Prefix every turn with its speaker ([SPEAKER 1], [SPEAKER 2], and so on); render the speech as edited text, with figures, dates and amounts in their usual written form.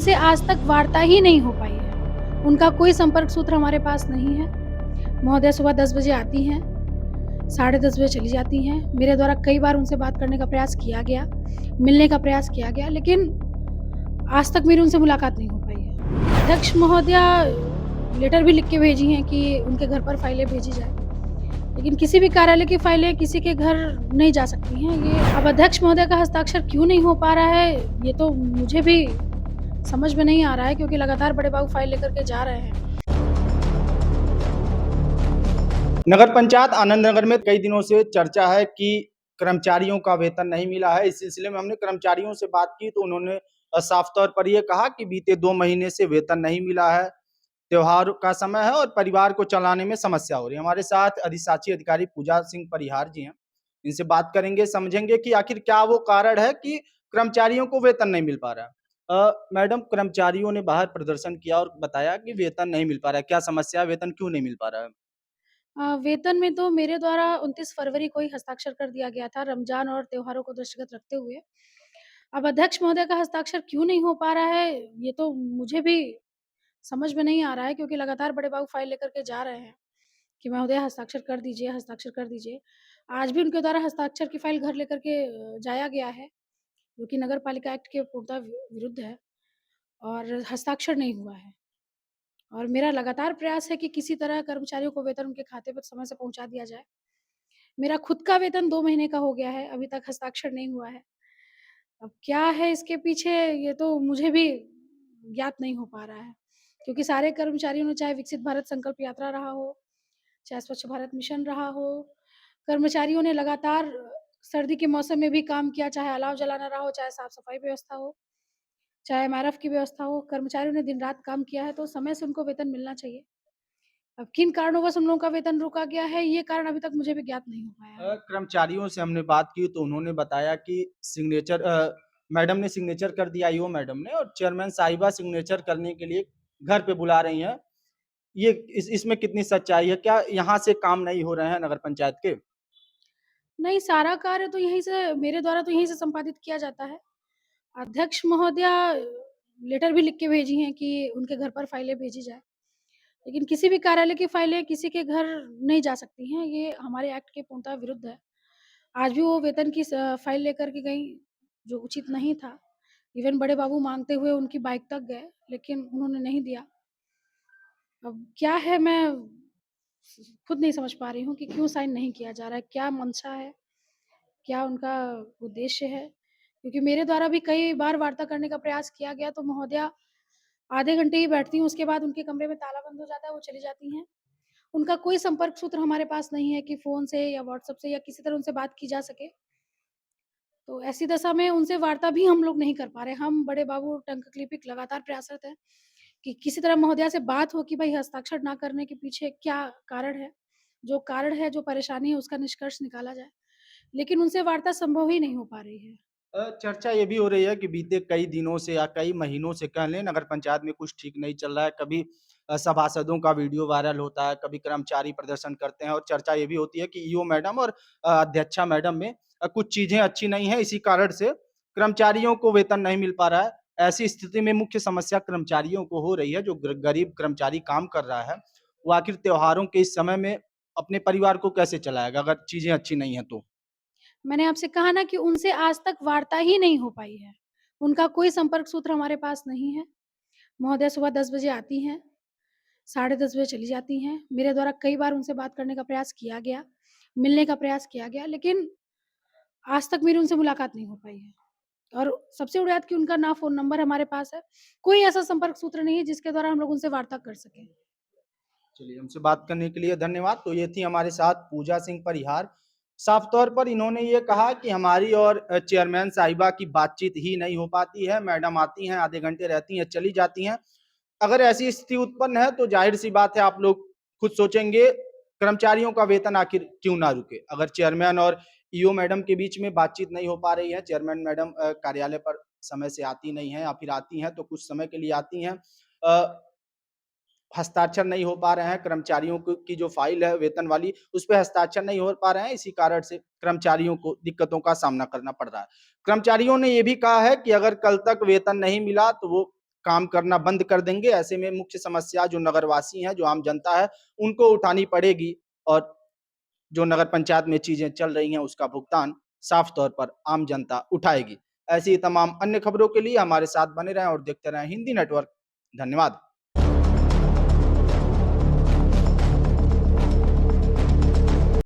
[SPEAKER 1] उनसे आज तक वार्ता ही नहीं हो पाई है। उनका कोई संपर्क सूत्र हमारे पास नहीं है। महोदया सुबह 10 बजे आती हैं, साढ़े 10 बजे चली जाती हैं। मेरे द्वारा कई बार उनसे बात करने का प्रयास किया गया, मिलने का प्रयास किया गया, लेकिन आज तक मेरी उनसे मुलाकात नहीं हो पाई है। अध्यक्ष महोदया लेटर भी लिख के भेजी हैं कि उनके घर पर फाइलें भेजी जाएँ, लेकिन किसी भी कार्यालय की फाइलें किसी के घर नहीं जा सकती हैं। ये अब अध्यक्ष महोदय का हस्ताक्षर क्यों नहीं हो पा रहा है, ये तो मुझे भी समझ में नहीं आ रहा है, क्योंकि लगातार बड़े बाबू फाइल लेकर के जा रहे हैं।
[SPEAKER 2] नगर पंचायत आनंद नगर में कई दिनों से चर्चा है कि कर्मचारियों का वेतन नहीं मिला है। इस सिलसिले में हमने कर्मचारियों से बात की तो उन्होंने साफ तौर पर यह कहा कि बीते 2 महीने से वेतन नहीं मिला है। त्योहार का समय है और परिवार को चलाने में समस्या हो रही है। हमारे साथ अधिशासी अधिकारी पूजा सिंह परिहार जी हैं। इनसे बात करेंगे, समझेंगे कि आखिर क्या वो कारण है कि कर्मचारियों को वेतन नहीं मिल पा रहा है। मैडम, कर्मचारियों ने बाहर प्रदर्शन किया और बताया कि वेतन नहीं मिल पा रहा है। क्या समस्या है? वेतन क्यों नहीं मिल पा रहा है?
[SPEAKER 1] वेतन में तो मेरे द्वारा 29 फरवरी को ही हस्ताक्षर कर दिया गया था, रमज़ान और त्योहारों को दृष्टिगत रखते हुए। अब अध्यक्ष महोदय का हस्ताक्षर क्यों नहीं हो पा रहा है, ये तो मुझे भी समझ में नहीं आ रहा है, क्योंकि लगातार बड़े बाबू फाइल लेकर के जा रहे हैं कि महोदय हस्ताक्षर कर दीजिए, हस्ताक्षर कर दीजिए। आज भी उनके द्वारा हस्ताक्षर की फाइल घर लेकर के जाया गया है, जो कि नगर पालिका एक्ट के पूर्णतः विरुद्ध है, और हस्ताक्षर नहीं हुआ है। और मेरा लगातार प्रयास है कि किसी तरह कर्मचारियों को वेतन उनके खाते पर समय से पहुँचा दिया जाए। मेरा खुद का वेतन 2 महीने का हो गया है, अभी तक हस्ताक्षर नहीं हुआ है। अब क्या है इसके पीछे, ये तो मुझे भी ज्ञात नहीं हो पा रहा है। क्योंकि सारे कर्मचारियों ने, चाहे विकसित भारत संकल्प यात्रा रहा हो, चाहे स्वच्छ भारत मिशन रहा हो, कर्मचारियों ने लगातार सर्दी के मौसम में भी काम किया, चाहे अलाव जलाना रहा हो, चाहे साफ-सफाई व्यवस्था हो, चाहे एमआरएफ की व्यवस्था हो, कर्मचारियों ने दिन-रात काम किया है, तो समय से उनको वेतन मिलना चाहिए। अब किन कारणों से उन लोगों का वेतन रोका गया है, ये कारण अभी तक मुझे भी ज्ञात नहीं हो पाया है।
[SPEAKER 2] कर्मचारियों से हमने बात की तो उन्होंने बताया कि मैडम ने सिग्नेचर कर दिया, ईओ मैडम ने, और चेयरमैन साहिबा सिग्नेचर करने के लिए घर पे बुला रही हैं। ये इसमें कितनी सच्चाई है? क्या यहाँ से काम नहीं हो रहे हैं नगर पंचायत के?
[SPEAKER 1] नहीं, सारा कार्य तो यहीं से, मेरे द्वारा तो यहीं से संपादित किया जाता है। अध्यक्ष महोदया लेटर भी लिख के भेजी हैं कि उनके घर पर फाइलें भेजी जाएँ, लेकिन किसी भी कार्यालय की फाइलें किसी के घर नहीं जा सकती हैं, ये हमारे एक्ट के पूर्णतः विरुद्ध है। आज भी वो वेतन की फाइल लेकर के गईं, जो उचित नहीं था। इवन बड़े बाबू माँगते हुए उनकी बाइक तक गए, लेकिन उन्होंने नहीं दिया। अब क्या है, मैं खुद नहीं समझ पा रही हूँ कि क्यों साइन नहीं किया जा रहा है? क्या मंशा है? क्या उनका उद्देश्य है? क्योंकि मेरे द्वारा भी कई बार वार्ता करने का प्रयास किया गया, तो महोदया आधे घंटे ही बैठती हैं, उसके बाद उनके कमरे में ताला बंद हो जाता है, वो चली जाती हैं। उनका कोई संपर्क सूत्र हमारे पास नहीं है कि फ़ोन से या व्हाट्सएप से या किसी तरह उनसे बात की जा सके। तो ऐसी दशा में उनसे वार्ता भी हम लोग नहीं कर पा रहे। हम बड़े बाबू टंकलिपिक लगातार प्रयासरत हैं कि किसी तरह महोदया से बात हो कि भई हस्ताक्षर ना करने के पीछे क्या कारण है? जो कारण है, जो परेशानी है, उसका निष्कर्ष निकाला जाए। लेकिन उनसे वार्ता संभव ही नहीं हो पा रही है।
[SPEAKER 2] चर्चा ये भी हो रही है कि बीते कई दिनों से या कई महीनों से कह लें, नगर पंचायत में कुछ ठीक नहीं चल रहा है। कभी सभासदों का वीडियो वायरल होता है, कभी कर्मचारी प्रदर्शन करते हैं, और चर्चा ये भी होती है कि ईओ मैडम और अध्यक्षा मैडम में कुछ चीजें अच्छी नहीं है। इसी कारण से कर्मचारियों को वेतन नहीं मिल पा रहा है। ऐसी स्थिति में मुख्य समस्या कर्मचारियों को हो रही है। जो गरीब कर्मचारी काम कर रहा है, वो आखिर त्योहारों के इस समय में अपने परिवार को कैसे चलाएगा अगर चीजें अच्छी नहीं है तो?
[SPEAKER 1] मैंने आपसे कहा ना कि उनसे आज तक वार्ता ही नहीं हो पाई है। उनका कोई संपर्क सूत्र हमारे पास नहीं है। महोदया सुबह 10 बजे आती हैं, साढ़े 10 बजे चली जाती हैं। मेरे द्वारा कई बार उनसे बात करने का प्रयास किया गया, मिलने का प्रयास किया गया, लेकिन आज तक मेरी उनसे मुलाकात नहीं हो पाई है। और सबसे बड़ी बात कि उनका ना फ़ोन नंबर हमारे पास है, कोई ऐसा संपर्क सूत्र नहीं है जिसके द्वारा हम लोग उनसे वार्ता कर सकें।
[SPEAKER 2] चलिए, हमसे बात करने के लिए धन्यवाद। तो ये थी हमारे साथ पूजा सिंह परिहार। साफ तौर पर इन्होंने ये कहा कि हमारी और चेयरमैन साहिबा की बातचीत ही नहीं हो पाती है। मैडम आती हैं, आधे घंटे रहती हैं, चली जाती हैं। अगर ऐसी स्थिति उत्पन्न है तो ज़ाहिर-सी बात है, आप लोग खुद सोचेंगे, कर्मचारियों का वेतन आखिर क्यों ना रुके? अगर चेयरमैन और ईओ मैडम के बीच में बातचीत नहीं हो पा रही है, चेयरमैन मैडम कार्यालय पर समय से आती नहीं हैं, या फिर आती हैं तो कुछ समय के लिए आती हैं। अ हस्ताक्षर नहीं हो पा रहे हैं, कर्मचारियों की जो फ़ाइल है वेतन वाली, उस पे हस्ताक्षर नहीं हो पा रहे हैं, इसी कारण से कर्मचारियों को दिक्कतों का सामना करना पड़ रहा है। कर्मचारियों ने ये भी कहा है कि अगर कल तक वेतन नहीं मिला तो वो काम करना बंद कर देंगे, ऐसे में मुख्य समस्या जो नगरवासी हैं, जो आम जनता है, उनको उठानी पड़ेगी और जो नगर पंचायत में चीज़ें चल रही हैं, उसका भुगतान साफ तौर पर आम जनता उठाएगी। ऐसी ही तमाम अन्य खबरों के लिए हमारे साथ बने रहें और देखते रहें हिंदी नेटवर्क। धन्यवाद।